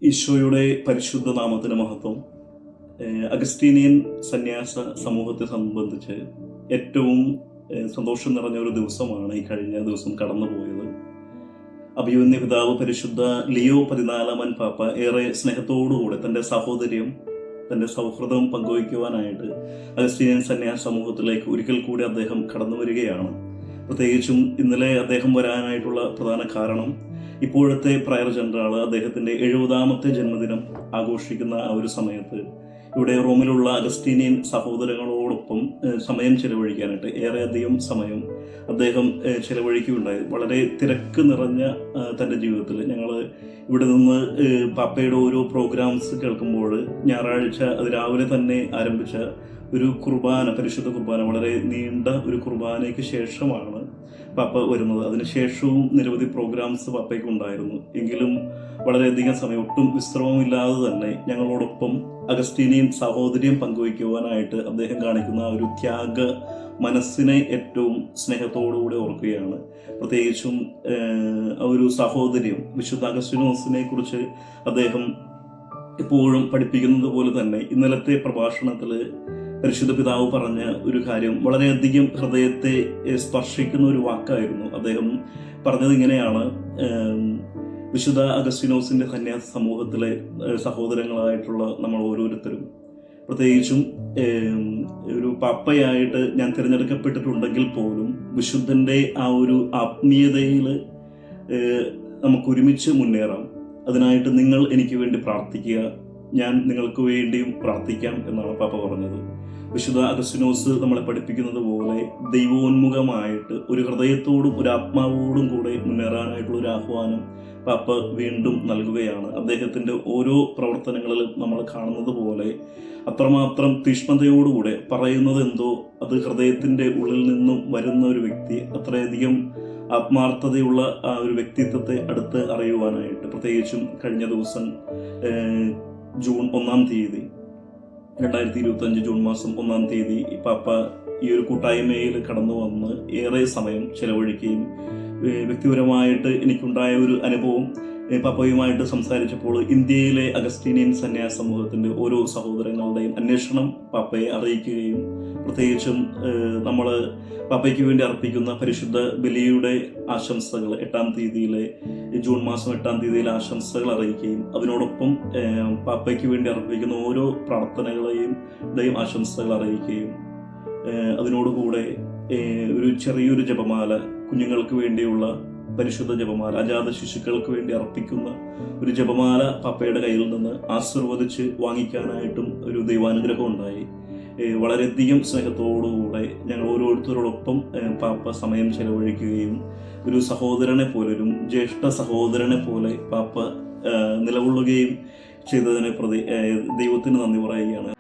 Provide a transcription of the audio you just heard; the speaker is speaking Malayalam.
ഈശോയുടെ പരിശുദ്ധ നാമത്തിന് മഹത്വം. അഗസ്റ്റീനിയൻ സന്യാസ സമൂഹത്തെ സംബന്ധിച്ച് ഏറ്റവും സന്തോഷം നിറഞ്ഞ ഒരു ദിവസമാണ് ഈ കഴിഞ്ഞ ദിവസം കടന്നുപോയത്. അഭിമന്യ പിതാവ് പരിശുദ്ധ ലിയോ 14 പാപ്പ ഏറെ സ്നേഹത്തോടുകൂടെ തൻ്റെ സഹോദര്യം, തൻ്റെ സൗഹൃദം പങ്കുവയ്ക്കുവാനായിട്ട് അഗസ്റ്റീനിയൻ സന്യാസ സമൂഹത്തിലേക്ക് ഒരിക്കൽ കൂടി അദ്ദേഹം കടന്നു വരികയാണ്. പ്രത്യേകിച്ചും ഇന്നലെ അദ്ദേഹം വരാനായിട്ടുള്ള പ്രധാന കാരണം ഇപ്പോഴത്തെ പ്രയർ ജനറൽ അദ്ദേഹത്തിൻ്റെ 70ാമത്തെ ജന്മദിനം ആഘോഷിക്കുന്ന ആ ഒരു സമയത്ത് ഇവിടെ റോമിലുള്ള അഗസ്റ്റീനിയൻ സഹോദരങ്ങളോടൊപ്പം സമയം ചെലവഴിക്കാനായിട്ട് ഏറെയധികം സമയം അദ്ദേഹം ചെലവഴിക്കുകയുണ്ടായി. വളരെ തിരക്ക് നിറഞ്ഞ തൻ്റെ ജീവിതത്തിൽ ഞങ്ങൾ ഇവിടെ നിന്ന് പാപ്പയുടെ ഓരോ പ്രോഗ്രാംസ് കേൾക്കുമ്പോൾ ഞായറാഴ്ച അത് രാവിലെ തന്നെ ആരംഭിച്ച ഒരു കുർബാന, പരിശുദ്ധ കുർബാന, വളരെ നീണ്ട ഒരു കുർബാനയ്ക്ക് ശേഷമാണ് പാപ്പ വരുന്നത്. അതിനുശേഷവും നിരവധി പ്രോഗ്രാംസ് പാപ്പയ്ക്ക് ഉണ്ടായിരുന്നു. എങ്കിലും വളരെയധികം സമയം ഒട്ടും വിശ്രമമില്ലാതെ തന്നെ ഞങ്ങളോടൊപ്പം അഗസ്റ്റീനിയൻ സഹോദര്യം പങ്കുവയ്ക്കുവാനായിട്ട് അദ്ദേഹം കാണിക്കുന്ന ആ ഒരു ത്യാഗ മനസ്സിനെ ഏറ്റവും സ്നേഹത്തോടുകൂടെ ഓർക്കുകയാണ്. പ്രത്യേകിച്ചും ആ ഒരു സഹോദര്യം, വിശുദ്ധ അഗസ്റ്റീനോസിനെ കുറിച്ച് അദ്ദേഹം എപ്പോഴും പഠിപ്പിക്കുന്നത് പോലെ തന്നെ ഇന്നലത്തെ പ്രഭാഷണത്തിൽ പരിശുദ്ധ പിതാവ് പറഞ്ഞ ഒരു കാര്യം വളരെയധികം ഹൃദയത്തെ സ്പർശിക്കുന്ന ഒരു വാക്കായിരുന്നു. അദ്ദേഹം പറഞ്ഞത് ഇങ്ങനെയാണ്: വിശുദ്ധ അഗസ്റ്റീനോസിന്റെ സന്യാസ സമൂഹത്തിലെ സഹോദരങ്ങളായിട്ടുള്ള നമ്മൾ ഓരോരുത്തരും, പ്രത്യേകിച്ചും ഒരു പാപ്പയായിട്ട് ഞാൻ തിരഞ്ഞെടുക്കപ്പെട്ടിട്ടുണ്ടെങ്കിൽ പോലും വിശുദ്ധന്റെ ആ ഒരു ആത്മീയതയിൽ നമുക്ക് ഒരുമിച്ച് മുന്നേറാം. അതിനായിട്ട് നിങ്ങൾ എനിക്ക് വേണ്ടി പ്രാർത്ഥിക്കുക, ഞാൻ നിങ്ങൾക്ക് വേണ്ടിയും പ്രാർത്ഥിക്കാം എന്നാണ് പാപ്പ പറഞ്ഞത്. വിശുദ്ധ അഗസ്റ്റീനോസ് നമ്മളെ പഠിപ്പിക്കുന്നത് പോലെ ദൈവോന്മുഖമായിട്ട് ഒരു ഹൃദയത്തോടും ഒരു ആത്മാവോടും കൂടെ മുന്നേറാനായിട്ടുള്ള ഒരു ആഹ്വാനം പാപ്പ വീണ്ടും നൽകുകയാണ്. അദ്ദേഹത്തിൻ്റെ ഓരോ പ്രവർത്തനങ്ങളിലും നമ്മൾ കാണുന്നത് പോലെ അത്രമാത്രം തീഷ്ണതയോടുകൂടെ പറയുന്നത് എന്തോ അത് ഹൃദയത്തിൻ്റെ ഉള്ളിൽ നിന്നും വരുന്ന ഒരു വ്യക്തി, അത്രയധികം ആത്മാർത്ഥതയുള്ള ആ ഒരു വ്യക്തിത്വത്തെ അടുത്ത് അറിയുവാനായിട്ട്. പ്രത്യേകിച്ചും കഴിഞ്ഞ ദിവസം ജൂൺ 1-ാം തീയതി 2025 ജൂൺ മാസം 1-ാം തീയതി പാപ്പ ഈ ഒരു കൂട്ടായ്മയിൽ കടന്നു വന്ന് ഏറെ സമയം ചെലവഴിക്കുകയും വ്യക്തിപരമായിട്ട് എനിക്കുണ്ടായ ഒരു അനുഭവം പാപ്പയുമായിട്ട് സംസാരിച്ചപ്പോൾ ഇന്ത്യയിലെ അഗസ്റ്റീനിയൻ സന്യാസ സമൂഹത്തിൻ്റെ ഓരോ സഹോദരങ്ങളുടെയും അന്വേഷണം പാപ്പയെ അറിയിക്കുകയും പ്രത്യേകിച്ചും നമ്മൾ പാപ്പയ്ക്ക് വേണ്ടി അർപ്പിക്കുന്ന പരിശുദ്ധ ബലിയുടെ ആശംസകൾ 8-ാം തീയതിയിലെ ജൂൺ മാസം 8-ാം തീയതിയിലെ ആശംസകൾ അറിയിക്കുകയും അതിനോടൊപ്പം പാപ്പയ്ക്ക് വേണ്ടി അർപ്പിക്കുന്ന ഓരോ പ്രാർത്ഥനകളെയും ആശംസകൾ അറിയിക്കുകയും അതിനോടുകൂടെ ഒരു ചെറിയൊരു ജപമാല, കുഞ്ഞുങ്ങൾക്ക് വേണ്ടിയുള്ള പരിശുദ്ധ ജപമാല, അജാത ശിശുക്കൾക്ക് വേണ്ടി അർപ്പിക്കുന്ന ഒരു ജപമാല പാപ്പയുടെ കയ്യിൽ നിന്ന് ആശീർവദിച്ച് വാങ്ങിക്കാനായിട്ടും ഒരു ദൈവാനുഗ്രഹം ഉണ്ടായി. വളരെയധികം സ്നേഹത്തോടുകൂടെ ഞങ്ങൾ ഓരോരുത്തരോടൊപ്പം പാപ്പ സമയം ചെലവഴിക്കുകയും ഒരു സഹോദരനെ പോലെ, ഒരു ജ്യേഷ്ഠ സഹോദരനെ പോലെ പാപ്പ നിലകൊള്ളുകയും ചെയ്തതിനെ പ്രതി ദൈവത്തിന് നന്ദി പറയുകയാണ്.